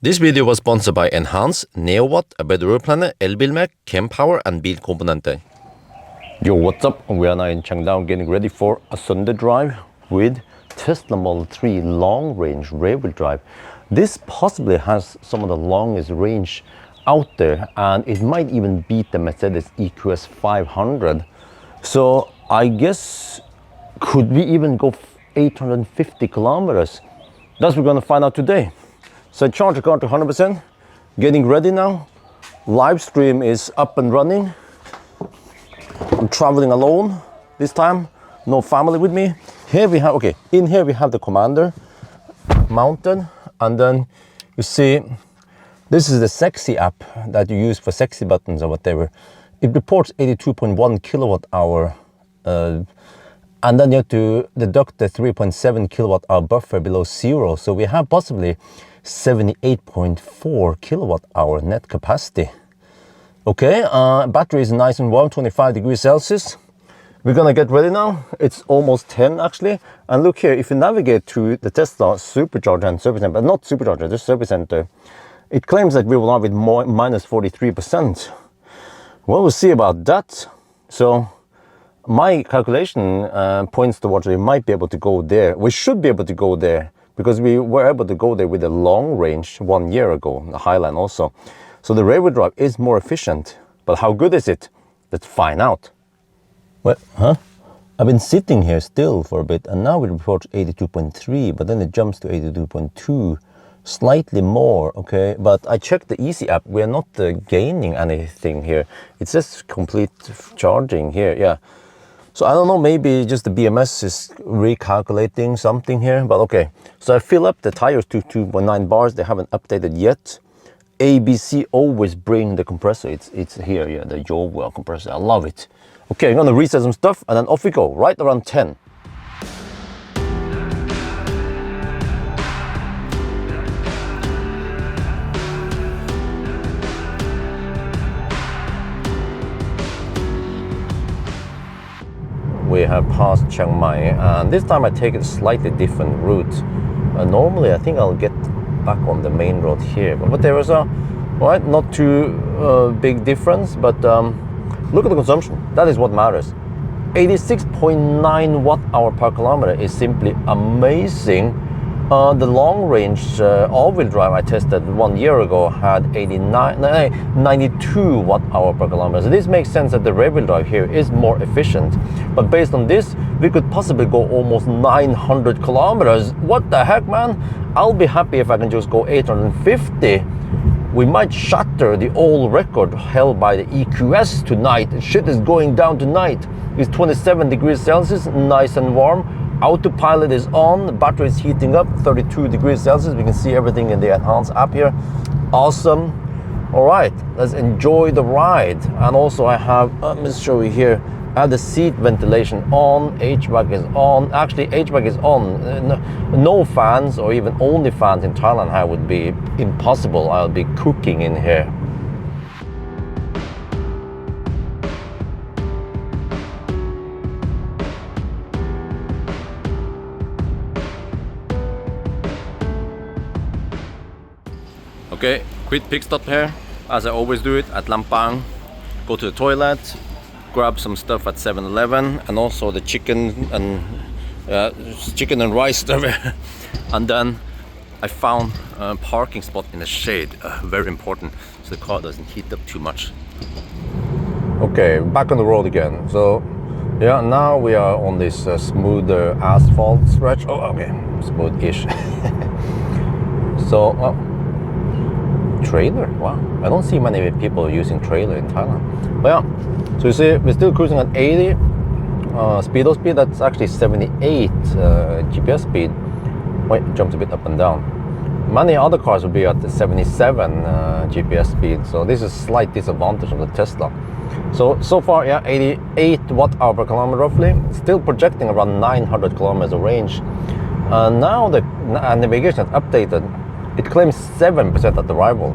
This video was sponsored by Enhance, Neowatt, A Better Road Planner, Elbilmek, Kempower and Bilkomponenter. Yo, what's up? We are now in Changdao getting ready for a Sunday drive with Tesla Model 3 long range rear-wheel drive. This possibly has some of the longest range out there, and it might even beat the Mercedes EQS 500. So I guess, could we even go 850 kilometers? That's what we're gonna find out today. So charge the car to 100%, getting ready now. Live stream is up and running. I'm traveling alone this time, no family with me. Here we have, okay, in here we have the Commander mounted, and then you see, this is the Sexy app that you use for sexy buttons or whatever. It reports 82.1 kilowatt hour, and then you have to deduct the 3.7 kilowatt hour buffer below zero. So we have possibly 78.4 kilowatt hour net capacity. Okay, battery is nice and warm, 25 degrees Celsius. We're gonna get ready now. It's almost 10 actually. And look here, if you navigate to the Tesla Supercharger and Service Center, but not Supercharger, just Service Center, it claims that we will have with minus 43%. Well, we'll see about that. So my calculation points towards we might be able to go there. We should be able to go there because we were able to go there with a long range 1 year ago, the Highline also. So the rear-wheel drive is more efficient, but how good is it? Let's find out. What, huh? I've been sitting here still for a bit, and now it reports 82.3, but then it jumps to 82.2, slightly more, okay? But I checked the Easy app, we're not gaining anything here. It says complete charging here, yeah. So I don't know, maybe just the BMS is recalculating something here, but okay. So I fill up the tires to 2.9 bars, they haven't updated yet. ABC always bring the compressor, it's here, yeah, the yaw well compressor, I love it. Okay, I'm gonna reset some stuff and then off we go, right around 10. We have passed Chiang Mai, and this time I take a slightly different route. Normally I think I'll get back on the main road here, but there is a, right, not too big difference, but look at the consumption, that is what matters. 86.9 watt hour per kilometer is simply amazing. The long range all-wheel drive I tested 1 year ago had 92 watt hour per kilometer. So this makes sense that the rear-wheel drive here is more efficient. But based on this, we could possibly go almost 900 kilometers. What the heck, man? I'll be happy if I can just go 850. We might shatter the old record held by the EQS tonight. Shit is going down tonight. It's 27 degrees Celsius, nice and warm. Autopilot is on, the battery is heating up, 32 degrees Celsius. We can see everything in the Enhance app here. Awesome. All right, let's enjoy the ride. And also I have, let me show you here, I have the seat ventilation on, HVAC is on. Actually, HVAC is on. No fans or even only fans in Thailand would be impossible. I'll be cooking in here. Okay, quick pit stop here, as I always do it at Lampang. Go to the toilet, grab some stuff at 7-Eleven, and also the chicken and rice stuff. And then I found a parking spot in the shade, very important, so the car doesn't heat up too much. Okay, back on the road again. So yeah, now we are on this smoother asphalt stretch. Oh, okay, smooth-ish. So, trailer, wow, I don't see many people using trailer in Thailand. But yeah, so you see we're still cruising at 80 speedo speed. That's actually 78 GPS speed. Wait, it jumps a bit up and down. Many other cars will be at the 77 GPS speed, so this is a slight disadvantage of the Tesla. So far, yeah, 88 watt hour per kilometer roughly, still projecting around 900 kilometers of range. Now the navigation is updated. It claims 7% at arrival.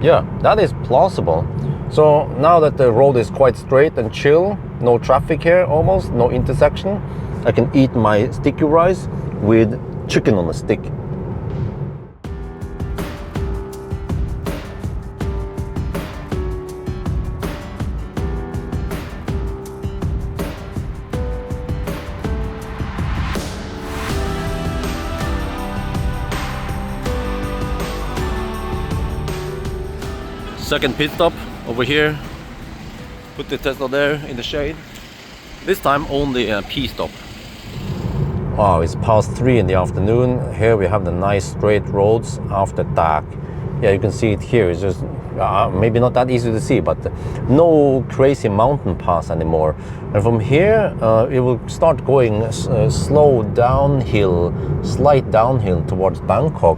Yeah, that is plausible. So now that the road is quite straight and chill, no traffic here almost, no intersection, I can eat my sticky rice with chicken on a stick. Second pit stop over here. Put the Tesla there in the shade. This time only a P stop. Wow, it's past 3 in the afternoon. Here we have the nice straight roads after dark. Yeah, you can see it here. It's just maybe not that easy to see, but no crazy mountain pass anymore. And from here, it will start going slow downhill, slight downhill towards Bangkok.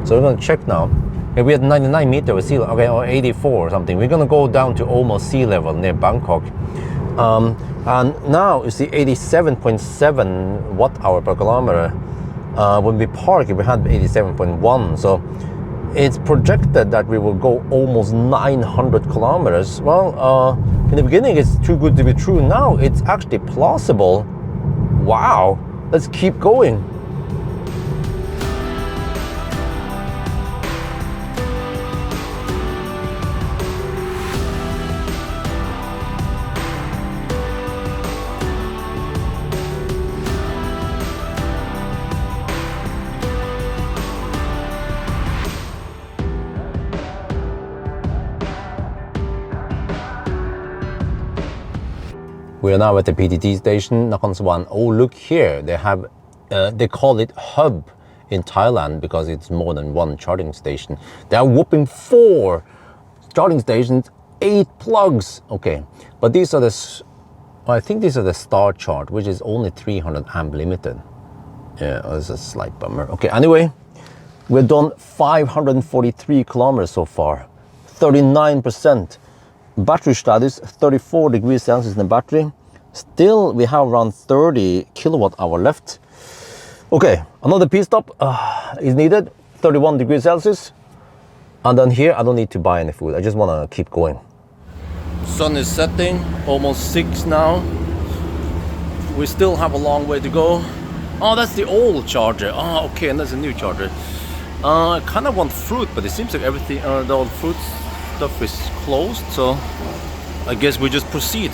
So we're gonna check now. We had 99 meters with sea level, okay, or 84 or something. We're gonna go down to almost sea level near Bangkok. And now you see 87.7 watt-hour per kilometer. When we parked, we had 87.1. So it's projected that we will go almost 900 kilometers. Well, in the beginning, it's too good to be true. Now it's actually plausible. Wow, let's keep going. We are now at the PTT station, Nakhon Sawan. Oh, look here, they have, they call it hub in Thailand because it's more than one charging station. They are whopping 4 charging stations, 8 plugs. Okay, but these are the, I think these are the Star Chart, which is only 300 amp limited. Yeah, it's a slight bummer. Okay, anyway, we've done 543 kilometers so far, 39%. Battery status 34 degrees Celsius in the battery. Still we have around 30 kilowatt hour left. Okay, another P stop is needed, 31 degrees Celsius. And then here I don't need to buy any food, I just want to keep going. Sun is setting, almost 6 now. We still have a long way to go. Oh, that's the old charger. Oh, okay, and that's a new charger. I kind of want fruit, but it seems like everything, the old fruit stuff is closed, so I guess we just proceed.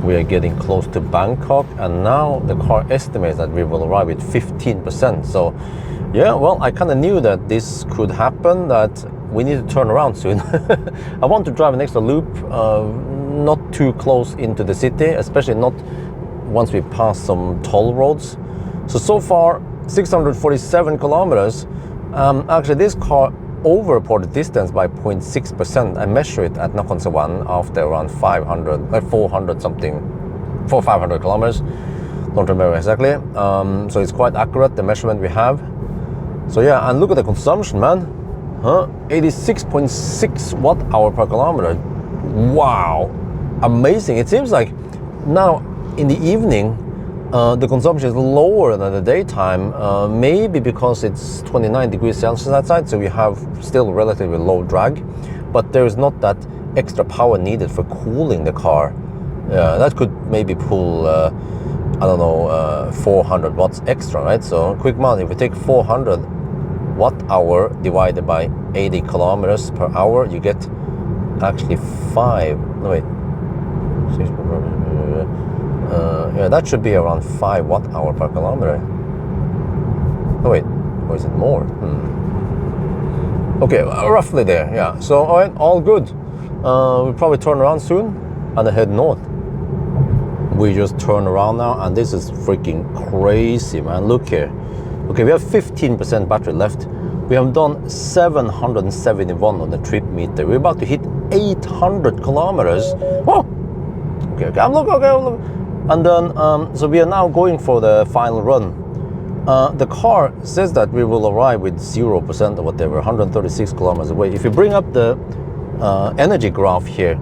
We are getting close to Bangkok, and now the car estimates that we will arrive with 15%. So yeah, well, I kind of knew that this could happen, that we need to turn around soon. I want to drive an extra loop, not too close into the city, especially not once we pass some toll roads. So far 647 kilometers. Actually this car over-reported distance by 0.6%. I measured it at Nakhon Sawan after around 400 something, 500 kilometers. Don't remember exactly. So it's quite accurate, the measurement we have. So yeah, and look at the consumption, man. 86.6 watt-hour per kilometer. Wow, amazing. It seems like now in the evening, the consumption is lower than the daytime, maybe because it's 29 degrees Celsius outside, so we have still relatively low drag, but there is not that extra power needed for cooling the car. That could maybe pull, I don't know, 400 watts extra, right? So quick math, if we take 400 watt hour divided by 80 kilometers per hour, you get actually 5, no wait, 6, yeah, that should be around 5 watt hour per kilometer. Oh wait, or is it more? Okay, roughly there, yeah. So all right, all good. We'll probably turn around soon and head north. We just turn around now, and this is freaking crazy, man. Look here. Okay, we have 15% battery left. We have done 771 on the trip meter. We're about to hit 800 kilometers. Whoa! Okay, I'm look. And then, so we are now going for the final run. The car says that we will arrive with 0% or whatever, 136 kilometers away. If you bring up the energy graph here,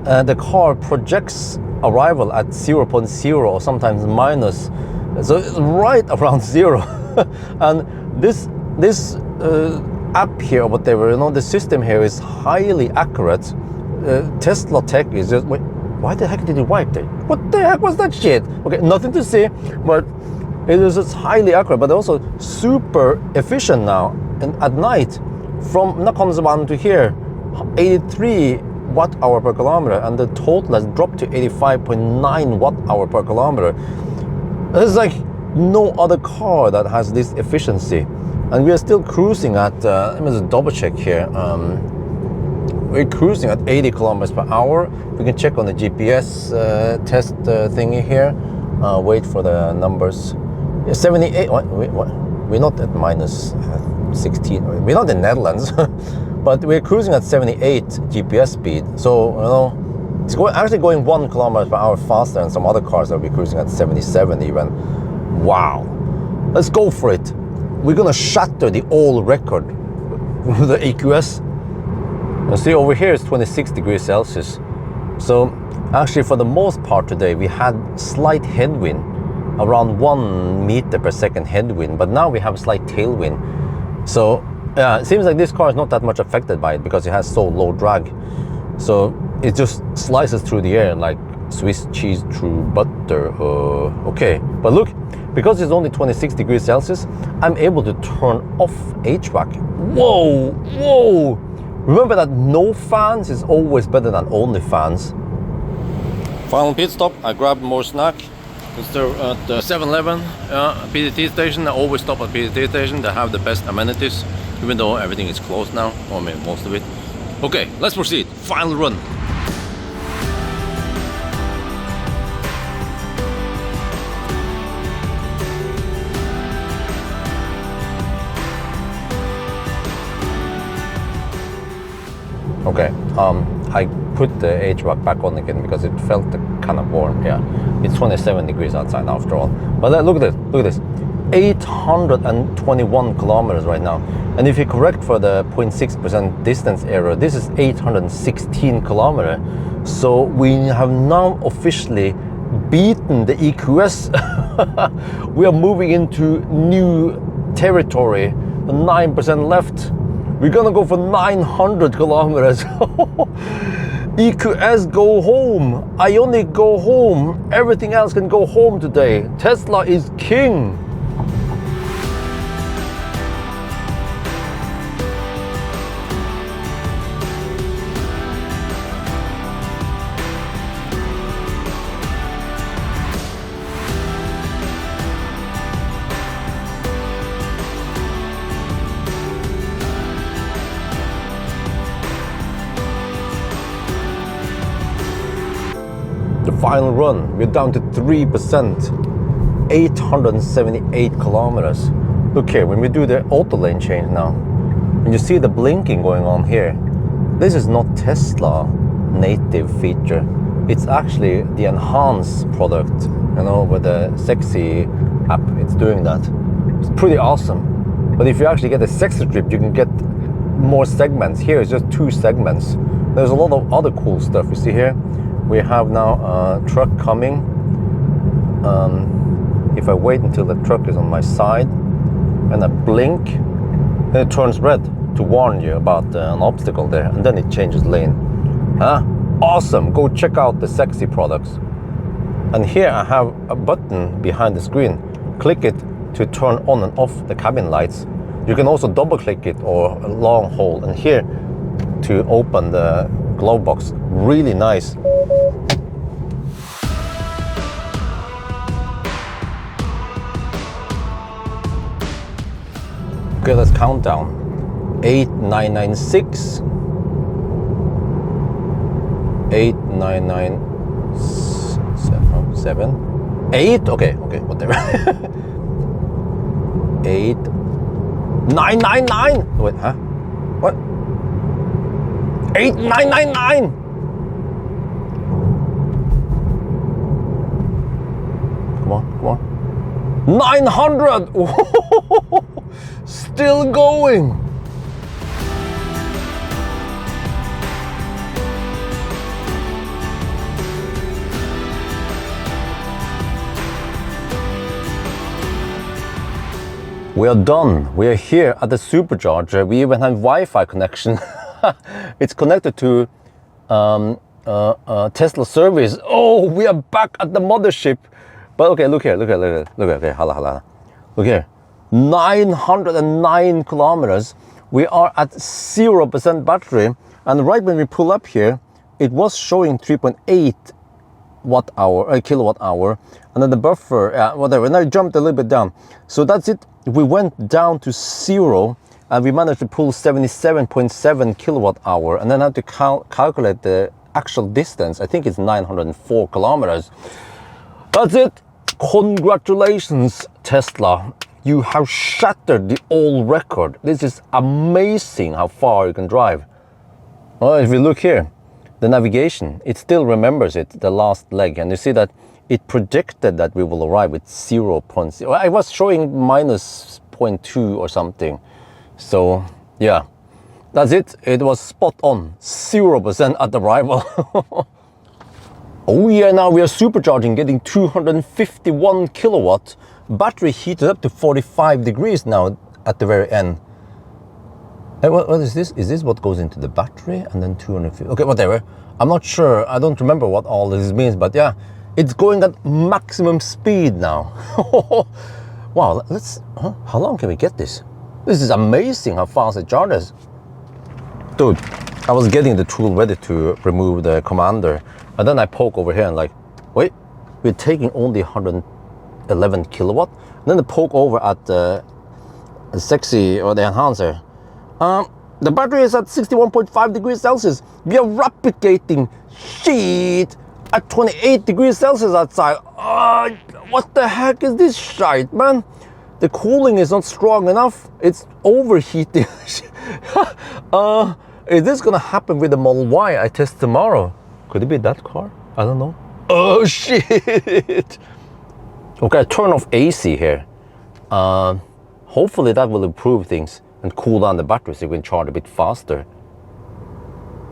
the car projects arrival at 0.0 or sometimes minus, so it's right around 0. And this app here or whatever, you know, the system here is highly accurate. Tesla Tech is just, wait, why the heck did he wipe it? What the heck was that shit? Okay, nothing to see, but it is just highly accurate, but also super efficient now. And at night, from Nakhon to here, 83 watt-hour per kilometer, and the total has dropped to 85.9 watt-hour per kilometer. There's like no other car that has this efficiency. And we are still cruising at, let me just double check here. We're cruising at 80 kilometers per hour. We can check on the GPS test thingy here. Wait for the numbers. 78, what? We're not at minus 16. We're not in Netherlands, but we're cruising at 78 GPS speed. So, you know, it's actually going 1 kilometer per hour faster than some other cars that will be cruising at 77 even. Wow. Let's go for it. We're gonna shatter the old record with the EQS. You see, over here is 26 degrees Celsius. So actually for the most part today we had slight headwind, around 1 meter per second headwind, but now we have slight tailwind. So it seems like this car is not that much affected by it because it has so low drag. So it just slices through the air like Swiss cheese through butter. Okay, but look, because it's only 26 degrees Celsius, I'm able to turn off HVAC. Whoa, whoa! Remember that no fans is always better than only fans. Final pit stop, I grabbed more snack. It's there at the 7-Eleven PDT station. I always stop at PDT station. They have the best amenities, even though everything is closed now, or I mean most of it. Okay, let's proceed. Final run. Okay, I put the HVAC back on again because it felt kind of warm. Yeah, it's 27 degrees outside after all. But look at this, look at this. 821 kilometers right now. And if you correct for the 0.6% distance error, this is 816 kilometers. So we have now officially beaten the EQS. We are moving into new territory. 9% left. We're gonna go for 900 kilometers. EQS go home, Ioniq go home, everything else can go home today. Tesla is king. The final run, we're down to 3%, 878 kilometers. Look here, when we do the auto lane change now, and you see the blinking going on here, this is not Tesla native feature. It's actually the enhanced product, you know, with the sexy app, it's doing that. It's pretty awesome. But if you actually get a sexy trip, you can get more segments. Here is just 2 segments. There's a lot of other cool stuff. You see here, we have now a truck coming. If I wait until the truck is on my side and I blink, then it turns red to warn you about an obstacle there, and then it changes lane. Huh? Awesome! Go check out the sexy products. And here I have a button behind the screen. Click it to turn on and off the cabin lights. You can also double click it or a long hold, and here to open the glove box. Really nice. Okay, let's count down. 8996. 8997. 8. Okay, whatever. 8999. Wait, huh? What? 8999. Come on. 900. Still going. We are done. We are here at the Supercharger. We even have Wi-Fi connection. It's connected to Tesla service. Oh, we are back at the mothership. But okay, look here, okay, hala. Look here, 909 kilometers. We are at 0% battery, and right when we pull up here, it was showing 3.8 kilowatt hour, and then the buffer, whatever, and I jumped a little bit down. So that's it. We went down to 0, and we managed to pull 77.7 kilowatt hour, and then I had to calculate the actual distance. I think it's 904 kilometers. That's it. Congratulations, Tesla. You have shattered the old record. This is amazing how far you can drive. Well, if you look here, the navigation, it still remembers it, the last leg, and you see that it predicted that we will arrive with 0.0. I was showing minus 0.2 or something. So yeah, that's it. It was spot on, 0% at arrival. Oh yeah, now we are supercharging, getting 251 kilowatt. Battery heated up to 45 degrees now at the very end. Hey, what is this? Is this what goes into the battery? And then 250, okay, whatever. I'm not sure, I don't remember what all this means, but yeah, it's going at maximum speed now. Wow, how long can we get this? This is amazing how fast it charges. Dude, I was getting the tool ready to remove the commander, and then I poke over here and like, wait, we're taking only 111 kilowatt. And then I poke over at the sexy, or the enhancer. The battery is at 61.5 degrees Celsius. We are replicating shit at 28 degrees Celsius outside. What the heck is this shite, man? The cooling is not strong enough. It's overheating. Is this gonna happen with the Model Y I test tomorrow? Could it be that car? I don't know. Oh shit! Okay, I turn off AC here. Hopefully that will improve things and cool down the battery so we can charge a bit faster.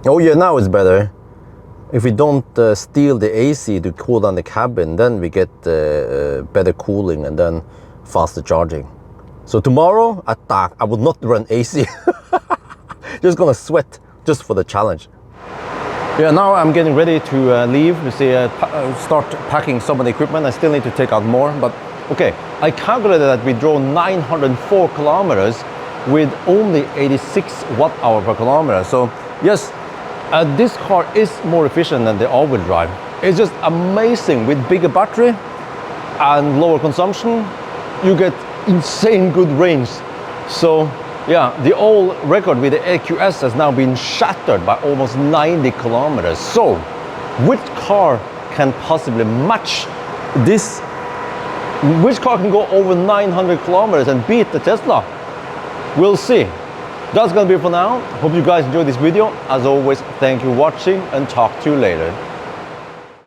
Oh yeah, now it's better. If we don't steal the AC to cool down the cabin, then we get better cooling and then faster charging. So tomorrow at dark, I will not run AC. Just gonna sweat just for the challenge. Yeah, now I'm getting ready to leave. You see, start packing some of the equipment. I still need to take out more, but okay. I calculated that we drove 904 kilometers with only 86 watt hour per kilometer. So yes, this car is more efficient than the all-wheel drive. It's just amazing. With bigger battery and lower consumption, you get insane good range. So yeah, the old record with the EQS has now been shattered by almost 90 kilometers. So which car can possibly match this? Which car can go over 900 kilometers and beat the Tesla? We'll see. That's gonna be it for now. Hope you guys enjoyed this video. As always, thank you for watching and talk to you later.